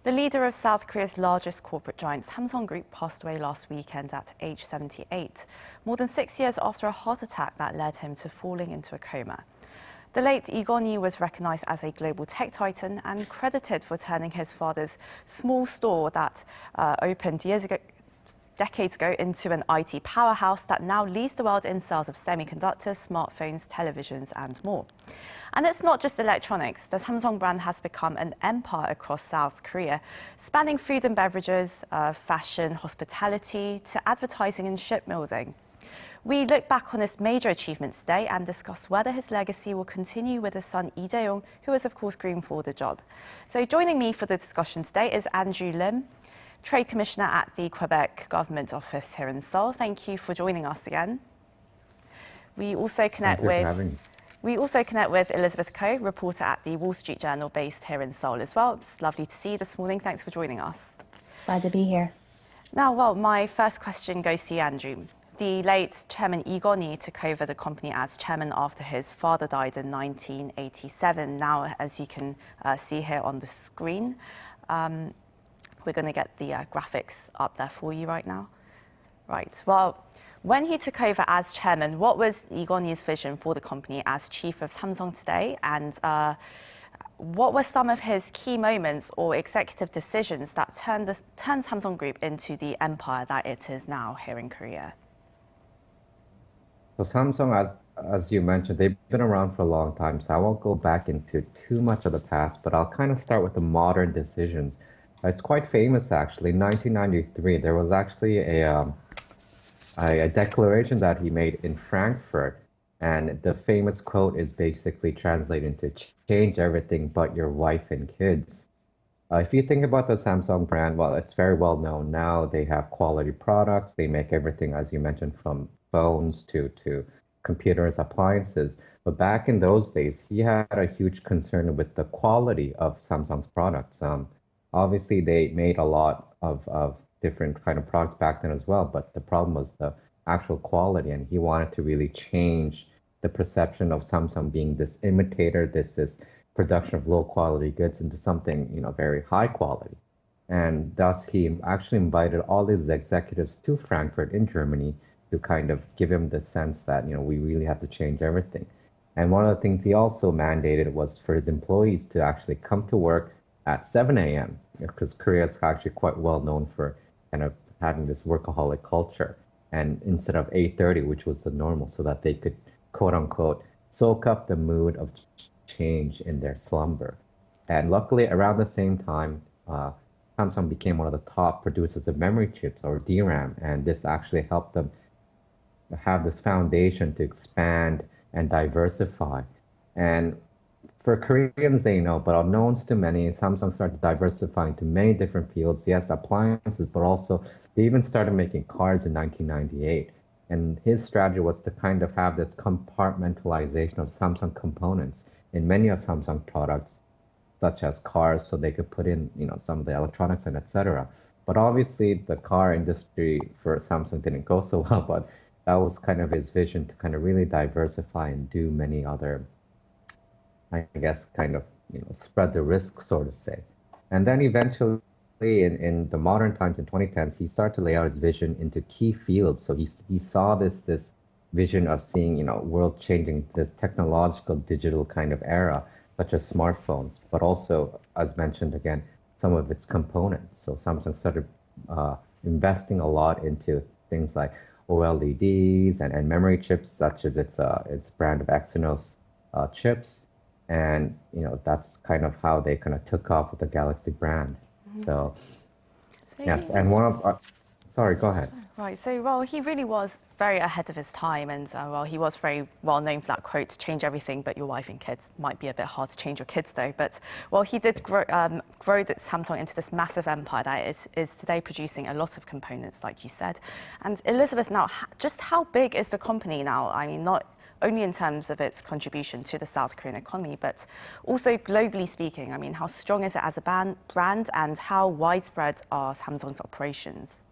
The leader of South Korea's largest corporate giant, Samsung Group, passed away last weekend at age 78, more than 6 years after a heart attack that led him to falling into a coma. The late Lee Gon-hee was recognized as a global tech titan and credited for turning his father's small store that opened decades ago into an IT powerhouse that now leads the world in sales of semiconductors, smartphones, televisions, and more. And it's not just electronics. The Samsung brand has become an empire across South Korea, spanning food and beverages, fashion, hospitality, to advertising and shipbuilding. We look back on his major achievements today and discuss whether his legacy will continue with his son Lee Jae-yong, who is of course groomed for the job. So joining me for the discussion today is Andrew Lim, Trade Commissioner at the Quebec Government Office here in Seoul. Thank you for joining us again. We also connect with Elizabeth Ko, reporter at the Wall Street Journal based here in Seoul as well. It's lovely to see you this morning. Thanks for joining us. Glad to be here. Now, well, my first question goes to you, Andrew. The late Chairman Lee Gon-hee took over the company as chairman after his father died in 1987. Now, as you can see here on the screen, we're going to get the graphics up there for you right now. Right, well, when he took over as chairman, what was Lee Gon-hee's vision for the company as chief of Samsung today? And what were some of his key moments or executive decisions that turned Samsung Group into the empire that it is now here in Korea? So Samsung, as you mentioned, they've been around for a long time, so I won't go back into too much of the past, but I'll kind of start with the modern decisions. It's quite famous, actually. In 1993, there was actually a declaration that he made in Frankfurt, and the famous quote is basically translated into change everything but your wife and kids. If you think about the Samsung brand, well, it's very well known now. They have quality products. They make everything, as you mentioned, from phones to computers, appliances. But back in those days, he had a huge concern with the quality of Samsung's products. Obviously, they made a lot of different kind of products back then as well, but the problem was the actual quality, and he wanted to really change the perception of Samsung being this imitator, this production of low quality goods into something, very high quality. And thus he actually invited all his executives to Frankfurt in Germany to kind of give him the sense that, we really have to change everything. And one of the things he also mandated was for his employees to actually come to work at 7 a.m. because Korea is actually quite well known for kind of having this workaholic culture. And instead of 8:30, which was the normal, so that they could, quote unquote, soak up the mood of change in their slumber. And luckily, around the same time, Samsung became one of the top producers of memory chips, or DRAM, and this actually helped them have this foundation to expand and diversify. And for Koreans, they know, but unknowns to many, Samsung started diversifying to many different fields. Yes, appliances, but also they even started making cars in 1998. And his strategy was to kind of have this compartmentalization of Samsung components in many of Samsung products, such as cars, so they could put in, some of the electronics and etc. But obviously, the car industry for Samsung didn't go so well, but that was kind of his vision to kind of really diversify and do many other, I guess, kind of, spread the risk, so to say. And then eventually, in the modern times, in 2010s, he started to lay out his vision into key fields. So he saw this vision of seeing, world changing, this technological, digital kind of era, such as smartphones, but also, as mentioned again, some of its components. So Samsung started investing a lot into things like OLEDs and memory chips, such as its brand of Exynos chips. And, that's kind of how they kind of took off with the Galaxy brand. So yes, and one of, sorry, go ahead. Right, so, well, he really was very ahead of his time, and, well, he was very well known for that quote, change everything but your wife and kids. Might be a bit hard to change your kids, though, but, well, he did grow the Samsung into this massive empire that is today producing a lot of components, like you said. And Elizabeth, now, just how big is the company now? I mean, not only in terms of its contribution to the South Korean economy, but also globally speaking. I mean, how strong is it as a brand, and how widespread are Samsung's operations?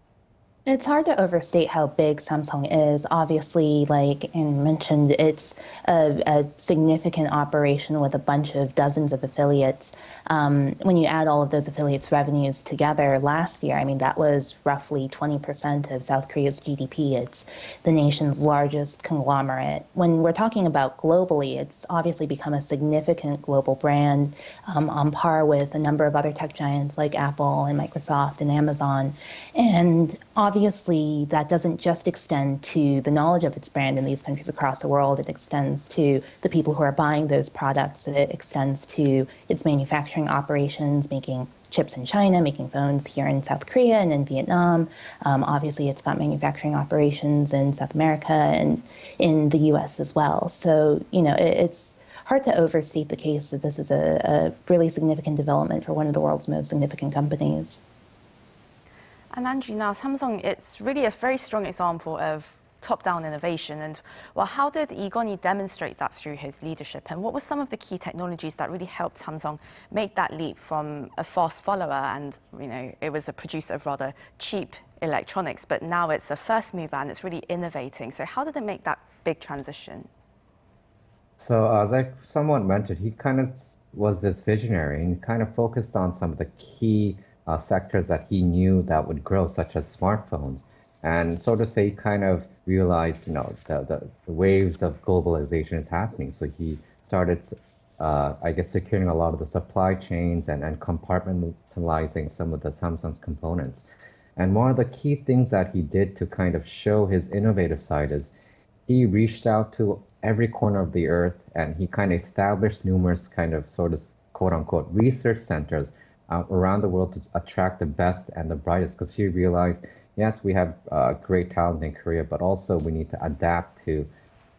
It's hard to overstate how big Samsung is. Obviously, like Anne mentioned, it's a significant operation with a bunch of dozens of affiliates. When you add all of those affiliates' revenues together last year, I mean, that was roughly 20% of South Korea's GDP. It's the nation's largest conglomerate. When we're talking about globally, it's obviously become a significant global brand, on par with a number of other tech giants like Apple and Microsoft and Amazon. And obviously, that doesn't just extend to the knowledge of its brand in these countries across the world. It extends to the people who are buying those products. It extends to its manufacturing operations, making chips in China, making phones here in South Korea and in Vietnam. Obviously, it's got manufacturing operations in South America and in the US as well. So, it's hard to overstate the case that this is a really significant development for one of the world's most significant companies. And Andrew, now Samsung, it's really a very strong example of top-down innovation. And well, how did Lee Kon-hee demonstrate that through his leadership? And what were some of the key technologies that really helped Samsung make that leap from a fast follower and, it was a producer of rather cheap electronics, but now it's a first mover and it's really innovating. So how did it make that big transition? So, as I somewhat mentioned, he kind of was this visionary and kind of focused on some of the key sectors that he knew that would grow, such as smartphones. And so to say, he kind of realized, the waves of globalization is happening. So he started, I guess, securing a lot of the supply chains and compartmentalizing some of the Samsung's components. And one of the key things that he did to kind of show his innovative side is he reached out to every corner of the earth and he kind of established numerous kind of sort of quote unquote research centers around the world to attract the best and the brightest because he realized, yes, we have great talent in Korea, but also we need to adapt to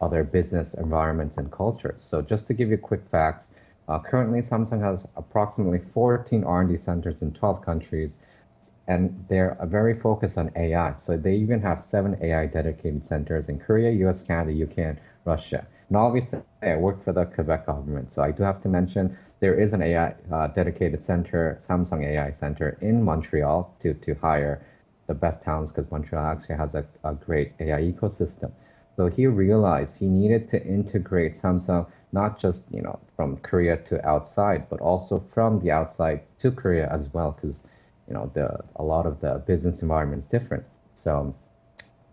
other business environments and cultures. So just to give you quick facts, currently Samsung has approximately 14 R&D centers in 12 countries, and they're very focused on AI. So they even have 7 AI dedicated centers in Korea, US, Canada, UK, and Russia. And obviously, I work for the Quebec government, so I do have to mention there is an AI dedicated center, Samsung AI Center in Montreal to hire the best talents because Montreal actually has a great AI ecosystem. So he realized he needed to integrate Samsung not just from Korea to outside, but also from the outside to Korea as well, because a lot of the business environment is different. So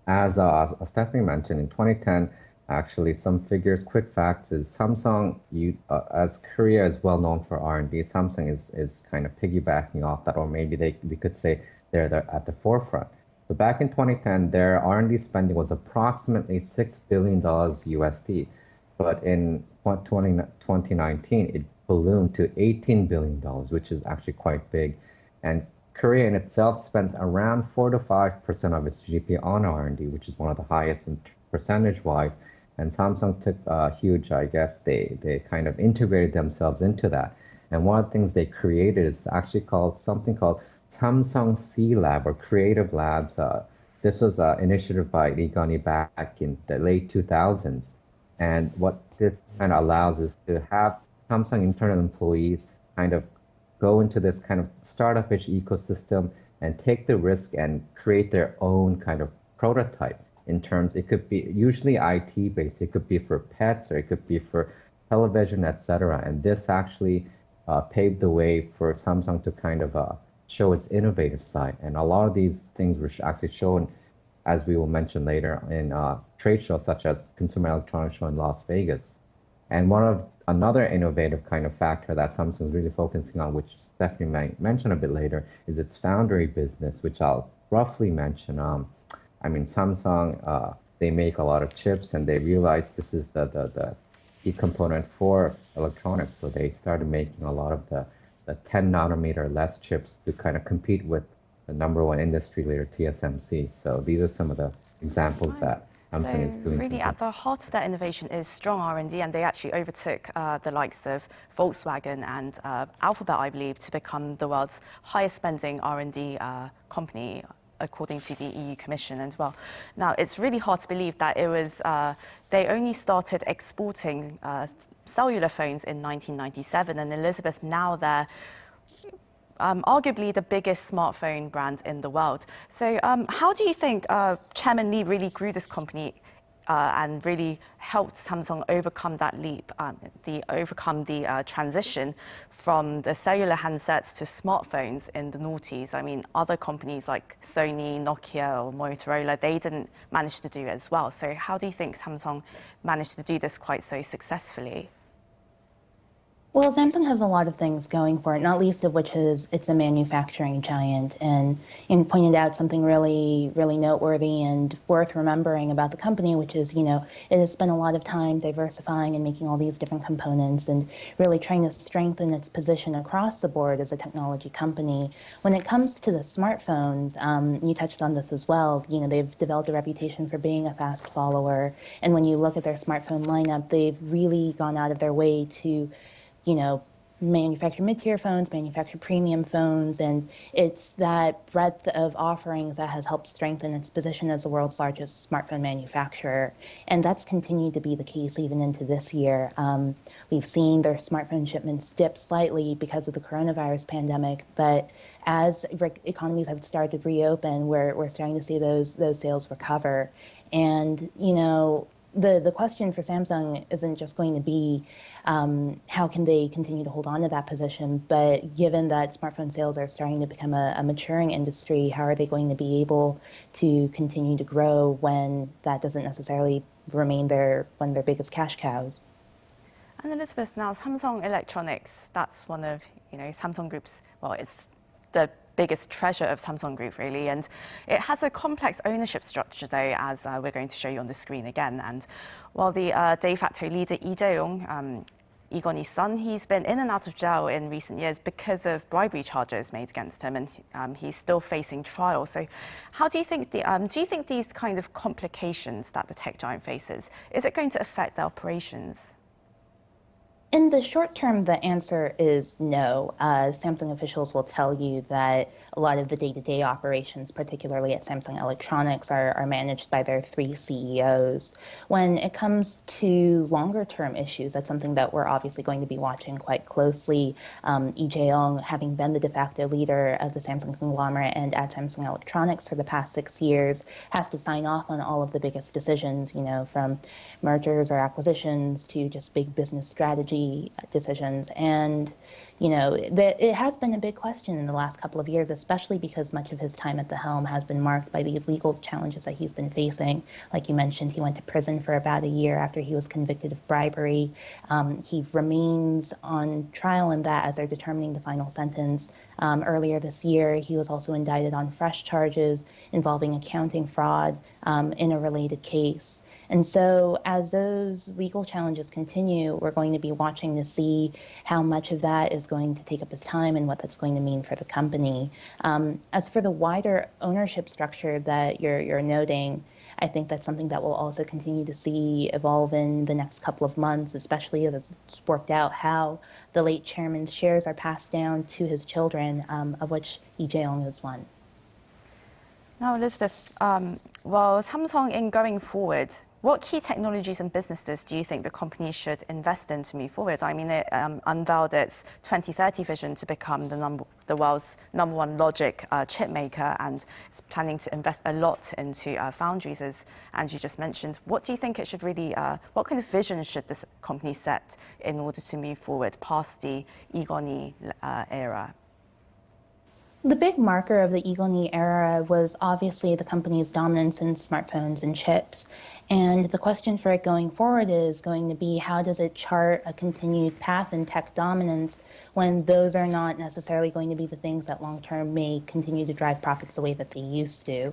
as Stephanie mentioned, in 2010, actually some figures, quick facts is Samsung, as Korea is well known for R&D, Samsung is kind of piggybacking off that, or maybe we could say they're at the forefront. So back in 2010, their R&D spending was approximately $6 billion USD, but in 2019, it ballooned to $18 billion, which is actually quite big. And Korea in itself spends around 4 to 5% of its GDP on R&D, which is one of the highest in percentage-wise. And Samsung took a huge, I guess, they kind of integrated themselves into that. And one of the things they created is actually something called Samsung C Lab or Creative Labs. This was an initiative by Lee Kon-hee back in the late 2000s. And what this kind of allows is to have Samsung internal employees kind of go into this kind of startup-ish ecosystem and take the risk and create their own kind of prototype in terms, it could be usually IT based, it could be for pets or it could be for television, etc. And this actually paved the way for Samsung to kind of show its innovative side. And a lot of these things were actually shown, as we will mention later, in trade shows such as Consumer Electronics Show in Las Vegas. And another innovative kind of factor that Samsung is really focusing on, which Stephanie might mention a bit later, is its foundry business, which I'll roughly mention. Samsung, they make a lot of chips and they realized this is the key component for electronics. So they started making a lot of the 10 nanometer less chips to kind of compete with the number one industry leader, TSMC. So these are some of the examples that Samsung is doing. So really at the heart of that innovation is strong R&D, and they actually overtook the likes of Volkswagen and Alphabet, I believe, to become the world's highest spending R&D company, according to the EU Commission as well. Now, it's really hard to believe that it was, they only started exporting cellular phones in 1997, and Elizabeth, now they're arguably the biggest smartphone brand in the world. So how do you think Chairman Lee really grew this company and really helped Samsung overcome that leap, overcome the transition from the cellular handsets to smartphones in the noughties? I mean, other companies like Sony, Nokia, or Motorola, they didn't manage to do it as well. So how do you think Samsung managed to do this quite so successfully? Well, Samsung has a lot of things going for it, not least of which is it's a manufacturing giant. And you pointed out something really, really noteworthy and worth remembering about the company, which is, it has spent a lot of time diversifying and making all these different components and really trying to strengthen its position across the board as a technology company. When it comes to the smartphones, you touched on this as well, they've developed a reputation for being a fast follower. And when you look at their smartphone lineup, they've really gone out of their way to manufacture mid-tier phones, manufacture premium phones, and it's that breadth of offerings that has helped strengthen its position as the world's largest smartphone manufacturer. And that's continued to be the case even into this year. We've seen their smartphone shipments dip slightly because of the coronavirus pandemic, but as economies have started to reopen, we're starting to see those sales recover. And, the question for Samsung isn't just going to be how can they continue to hold on to that position, but given that smartphone sales are starting to become a maturing industry, how are they going to be able to continue to grow when that doesn't necessarily remain one of their biggest cash cows? And Elizabeth, now Samsung Electronics, that's one of Samsung Group's, well, it's the biggest treasure of Samsung Group, really. And it has a complex ownership structure, though, as we're going to show you on the screen again. And while the de facto leader, Lee Jae-yong, Lee Goni's son, he's been in and out of jail in recent years because of bribery charges made against him, and he's still facing trial. So how do you think do you think these kind of complications that the tech giant faces, is it going to affect their operations? In the short term, the answer is no. Samsung officials will tell you that a lot of the day-to-day operations, particularly at Samsung Electronics, are managed by their 3 CEOs. When it comes to longer-term issues, that's something that we're obviously going to be watching quite closely. Lee Jae-yong, having been the de facto leader of the Samsung conglomerate and at Samsung Electronics for the past 6 years, has to sign off on all of the biggest decisions, from mergers or acquisitions to just big business strategy decisions. And it has been a big question in the last couple of years, especially because much of his time at the helm has been marked by these legal challenges that he's been facing. Like you mentioned, he went to prison for about a year after he was convicted of bribery. He remains on trial in that as they're determining the final sentence. Earlier this year, he was also indicted on fresh charges involving accounting fraud in a related case. And so as those legal challenges continue, we're going to be watching to see how much of that is going to take up his time and what that's going to mean for the company. As for the wider ownership structure that you're noting, I think that's something that we'll also continue to see evolve in the next couple of months, especially as it's worked out how the late chairman's shares are passed down to his children, of which Lee Jae-yong is one. Now, Elizabeth, well, Samsung, in going forward, what key technologies and businesses do you think the company should invest in to move forward? I mean, it unveiled its 2030 vision to become the world's #1 logic chip maker, and it's planning to invest a lot into foundries, as Andrew just mentioned. What do you think it should really, what kind of vision should this company set in order to move forward past the Lee Goni era? The big marker of the Lee Goni era was obviously the company's dominance in smartphones and chips. And the question for it going forward is going to be, how does it chart a continued path in tech dominance when those are not necessarily going to be the things that long-term may continue to drive profits the way that they used to?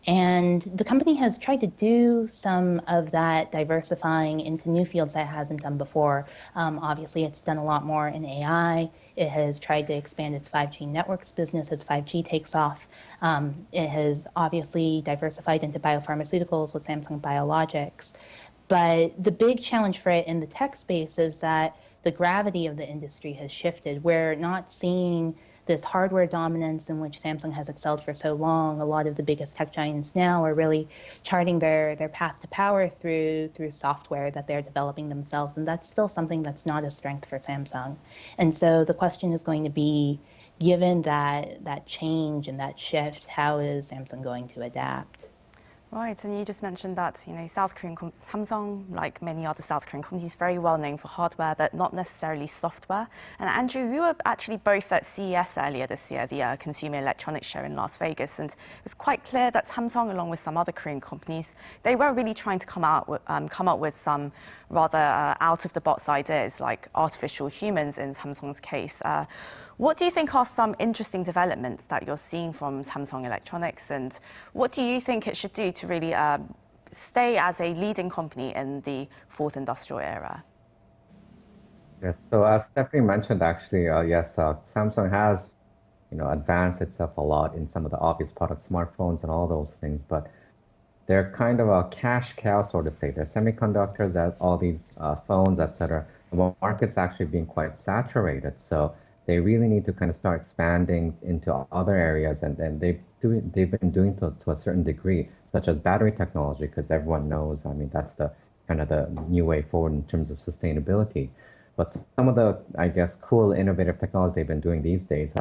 And the company has tried to do some of that diversifying into new fields that it hasn't done before. Obviously, it's done a lot more in AI. It has tried to expand its 5G networks business as 5G takes off. It has obviously diversified into biopharmaceuticals with Samsung Biologics. But the big challenge for it in the tech space is that the gravity of the industry has shifted. We're not seeing this hardware dominance in which Samsung has excelled for so long. A lot of the biggest tech giants now are really charting their path to power through software that they're developing themselves, and that's still something that's not a strength for Samsung. And so the question is going to be, given that change and that shift, how is Samsung going to adapt? Right, and you just mentioned that, South Korean Samsung, like many other South Korean companies, is very well known for hardware, but not necessarily software. And Andrew, we were actually both at CES earlier this year, the Consumer Electronics Show in Las Vegas, and it was quite clear that Samsung, along with some other Korean companies, they were really trying to come up with some rather out-of-the-box ideas, like artificial humans in Samsung's case. What do you think are some interesting developments that you're seeing from Samsung Electronics, and what do you think it should do to really stay as a leading company in the fourth industrial era? Yes, so as Stephanie mentioned, actually, yes, Samsung has, advanced itself a lot in some of the obvious products, smartphones and all those things, but they're kind of a cash cow, so to say. They're semiconductors, that all these phones, etc. The market's actually being quite saturated, so they really need to kind of start expanding into other areas, and they've been doing to a certain degree, such as battery technology, because everyone knows, I mean, that's the kind of the new way forward in terms of sustainability. But some of the, I guess, cool, innovative technology they've been doing these days,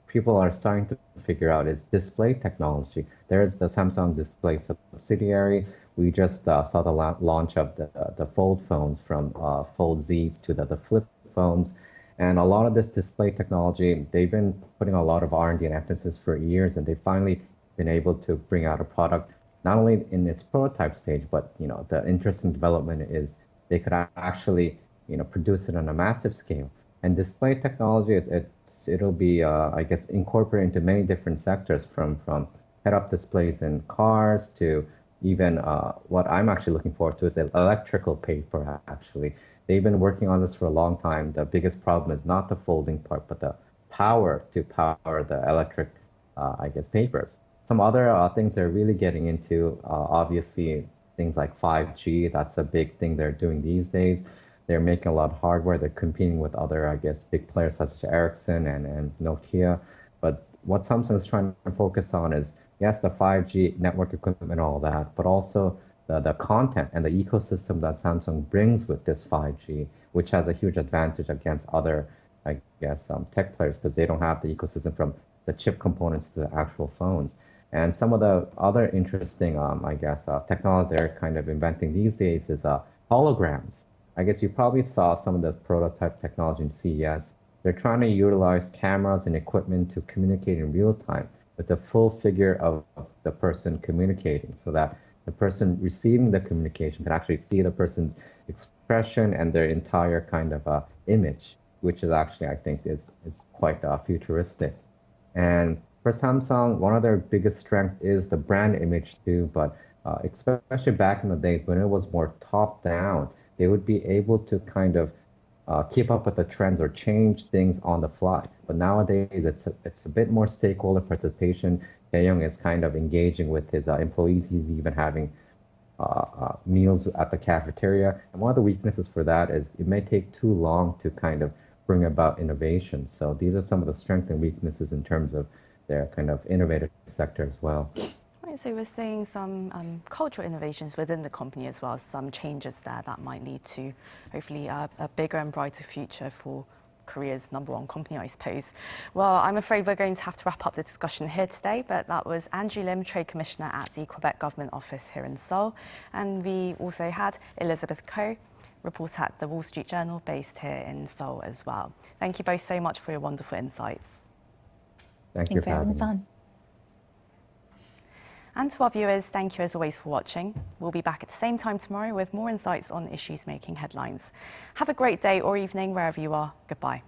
people are starting to figure out is display technology. There's the Samsung Display subsidiary. We just saw the launch of the Fold phones, from Fold Zs to the Flip phones. And a lot of this display technology, they've been putting a lot of R&D and emphasis for years, and they've finally been able to bring out a product, not only in its prototype stage, but the interesting development is they could actually produce it on a massive scale. And display technology, it'll be I guess incorporated into many different sectors, from head-up displays in cars to even what I'm actually looking forward to is electrical paper. Actually, they've been working on this for a long time. The biggest problem is not the folding part, but the power to power the electric, I guess, papers. Some other things they're really getting into, obviously, things like 5G. That's a big thing they're doing these days. They're making a lot of hardware. They're competing with other, I guess, big players such as Ericsson and Nokia. But what Samsung is trying to focus on is, yes, the 5G network equipment and all that, but also the content and the ecosystem that Samsung brings with this 5G, which has a huge advantage against other, I guess, tech players, because they don't have the ecosystem from the chip components to the actual phones. And some of the other interesting, I guess, technology they're kind of inventing these days is holograms. I guess you probably saw some of the prototype technology in CES. They're trying to utilize cameras and equipment to communicate in real time with the full figure of the person communicating, so that the person receiving the communication can actually see the person's expression and their entire kind of image, which is actually, I think, is quite futuristic. And for Samsung, one of their biggest strength is the brand image too, but especially back in the days when it was more top down, they would be able to kind of keep up with the trends or change things on the fly. But nowadays, it's a bit more stakeholder participation. Taeyong is kind of engaging with his employees. He's even having meals at the cafeteria. And one of the weaknesses for that is it may take too long to kind of bring about innovation. So these are some of the strengths and weaknesses in terms of their kind of innovative sector as well. Right, so we're seeing some cultural innovations within the company as well, some changes there that might lead to hopefully a bigger and brighter future for Korea's #1 company, I suppose. Well, I'm afraid we're going to have to wrap up the discussion here today, but that was Andrew Lim, Trade Commissioner at the Quebec Government Office here in Seoul. And we also had Elizabeth Ko, reporter at the Wall Street Journal, based here in Seoul as well. Thank you both so much for your wonderful insights. Thank you Thanks for having us on. And to our viewers, thank you as always for watching. We'll be back at the same time tomorrow with more insights on issues making headlines. Have a great day or evening wherever you are. Goodbye.